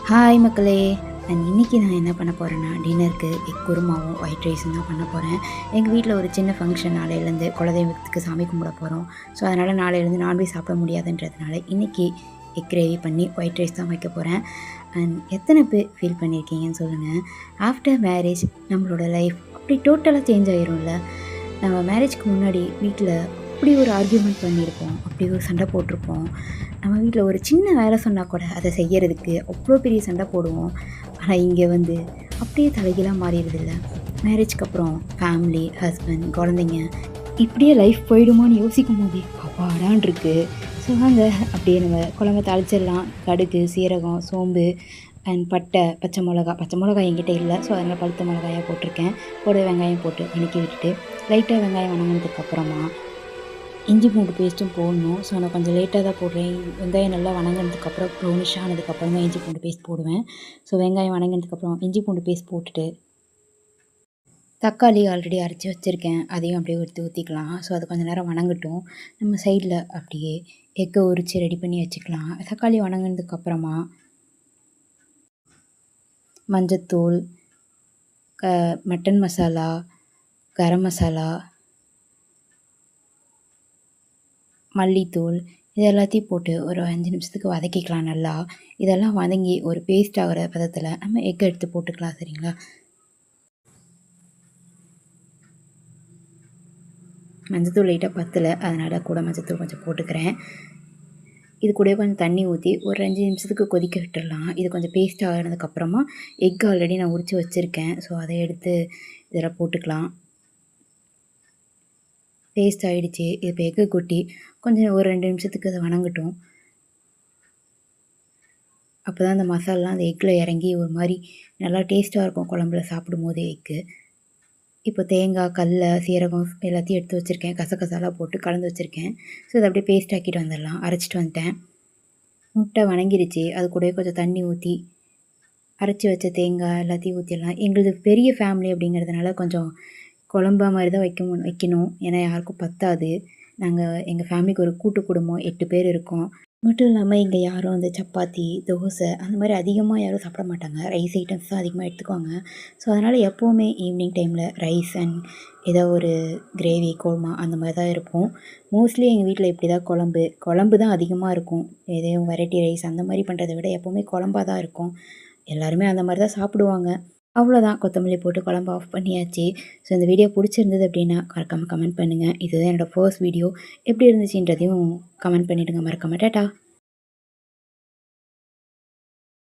Hi மக்களே! இன்னைக்கு நான் என்ன பண்ண போகிறேன்னா, டின்னருக்கு எக் குருமாவும், ஒயிட் ரைஸும் தான் பண்ண போகிறேன். எங்கள் வீட்டில் ஒரு சின்ன ஃபங்க்ஷன் நாளையிலேருந்து குலதெய்வத்துக்கு சாமி கும்பிட போகிறோம். ஸோ அதனால் நாளையிலேருந்து நான்வெஜ் சாப்பிட முடியாதுன்றதுனால இன்றைக்கி எக் கிரேவி பண்ணி ஒயிட் ரைஸ் தான் வைக்க போகிறேன். அண்ட் எத்தனை பேர் ஃபீல் பண்ணியிருக்கீங்கன்னு சொல்லுங்கள். ஆஃப்டர் மேரேஜ் நம்மளோட லைஃப் அப்படி டோட்டலாக சேஞ்ச் ஆகிரும்ல. நம்ம மேரேஜ்க்கு முன்னாடி வீட்டில் அப்படி ஒரு ஆர்கியூமெண்ட் பண்ணியிருப்போம், அப்படி ஒரு சண்டை போட்டிருப்போம். நம்ம வீட்டில் ஒரு சின்ன வேலை சொன்னால் கூட அதை செய்யறதுக்கு அவ்வளோ பெரிய சண்டை போடுவோம். ஆனால் இங்கே வந்து அப்படியே தலைகீழாக மாறிடுதில்ல. மேரேஜ்க்கு அப்புறம் ஃபேமிலி, ஹஸ்பண்ட், குழந்தைங்க இப்படியே லைஃப் போயிடுமோன்னு யோசிக்கும் போதே அப்பாடான் இருக்குது. ஸோ வாங்க அப்படியே நம்ம குழம்பு தாளிச்சிடலாம். கடுகு, சீரகம், சோம்பு அண்ட் பட்டை, பச்சை மிளகா என்கிட்ட இல்லை. ஸோ அதனால் பழுத்த மிளகாயாக போட்டிருக்கேன். கூட வெங்காயம் போட்டு வதக்கி விட்டுட்டு லைட்டாக வெங்காயம் வணங்கினதுக்கப்புறமா இஞ்சி பூண்டு பேஸ்ட்டும் போடணும். ஸோ நான் கொஞ்சம் லேட்டாக தான் போடுறேன். வெங்காயம் நல்லா வணங்கினதுக்கப்புறம் ப்ரௌனிஷ் ஆனதுக்கப்புறம் தான் இஞ்சி பூண்டு பேஸ்ட் போடுவேன். ஸோ வெங்காயம் வணங்கினதுக்கப்புறம் இஞ்சி பூண்டு பேஸ்ட் போட்டுட்டு தக்காளி ஆல்ரெடி அரைச்சி வச்சுருக்கேன், அதையும் அப்படியே ஊற்றிக்கலாம். ஸோ அது கொஞ்சம் நேரம் வணங்கட்டும். நம்ம சைடில் அப்படியே எக்கை உரித்து ரெடி பண்ணி வச்சுக்கலாம். தக்காளி வணங்கினதுக்கப்புறமா மஞ்சத்தூள், மட்டன் மசாலா, கரம் மசாலா, மல்லித்தூள் இது எல்லாத்தையும் போட்டு ஒரு 5 நிமிஷத்துக்கு வதக்கிக்கலாம் நல்லா. இதெல்லாம் வதங்கி ஒரு பேஸ்ட் ஆகிற பதத்தில் நம்ம எக் எடுத்து போட்டுக்கலாம். சரிங்களா? மஞ்சத்தூள் லைட்டாக பத்தலை, அதனால் கூட மஞ்சத்தூள் கொஞ்சம் போட்டுக்கிறேன். இது கூட கொஞ்சம் தண்ணி ஊற்றி ஒரு 5 நிமிஷத்துக்கு கொதிக்க விட்டுடலாம். இது கொஞ்சம் பேஸ்ட் ஆகினதுக்கப்புறமா எக் ஆல்ரெடி நான் உரித்து வச்சுருக்கேன். ஸோ அதை எடுத்து இதில் போட்டுக்கலாம். பேஸ்ட் ஆகிடுச்சு. இப்போ எக்கு கொட்டி கொஞ்சம் ஒரு 2 நிமிஷத்துக்கு அதை வணங்கட்டும். அப்போ தான் அந்த மசாலாலாம் அந்த எக்கில் இறங்கி ஒரு மாதிரி நல்லா டேஸ்ட்டாக இருக்கும் குழம்புல சாப்பிடும்போதே எக்கு. இப்போ தேங்காய், கடல, சீரகம் எல்லாத்தையும் எடுத்து வச்சுருக்கேன். கசகசாலாம் போட்டு கலந்து வச்சுருக்கேன். ஸோ இதை அப்படியே பேஸ்ட் ஆக்கிட்டு வந்துடலாம். அரைச்சிட்டு வந்துட்டேன். முட்டை வணங்கிடுச்சு. அது கூட கொஞ்சம் தண்ணி ஊற்றி அரைச்சி வச்ச தேங்காய் எல்லாத்தையும் ஊற்றிடலாம். எங்களுது பெரிய ஃபேமிலி அப்படிங்கிறதுனால கொஞ்சம் குழம்பா மாதிரி தான் வைக்கணும். ஏன்னா யாருக்கும் பத்தாது. எங்கள் ஃபேமிலிக்கு ஒரு கூட்டு குடும்பம், 8 பேர் இருக்கோம். மட்டும் இல்லாமல் இங்கே யாரும் வந்து சப்பாத்தி, தோசை அந்த மாதிரி அதிகமாக யாரும் சாப்பிட மாட்டாங்க. ரைஸ் ஐட்டம்ஸ் தான் அதிகமாக எடுத்துக்குவாங்க. ஸோ அதனால் எப்போவுமே ஈவினிங் டைமில் ரைஸ் அண்ட் ஏதோ ஒரு கிரேவி, குருமா அந்த மாதிரி தான் இருக்கும். மோஸ்ட்லி எங்கள் வீட்டில் இப்படி தான் குழம்பு தான் அதிகமாக இருக்கும். எதையும் வெரைட்டி ரைஸ் அந்த மாதிரி பண்ணுறதை விட எப்போவுமே குழம்பாக தான் இருக்கும். எல்லாருமே அந்த மாதிரி தான் சாப்பிடுவாங்க. அவ்வளோதான், கொத்தமல்லி போட்டு குழம்பு ஆஃப் பண்ணியாச்சு. ஸோ இந்த வீடியோ பிடிச்சிருந்தது அப்படின்னா மறக்காமல் கமெண்ட் பண்ணுங்கள். இதுதான் என்னோடய ஃபர்ஸ்ட் வீடியோ. எப்படி இருந்துச்சுன்றதையும் கமெண்ட் பண்ணிவிடுங்க மறக்காமல். டாட்டா.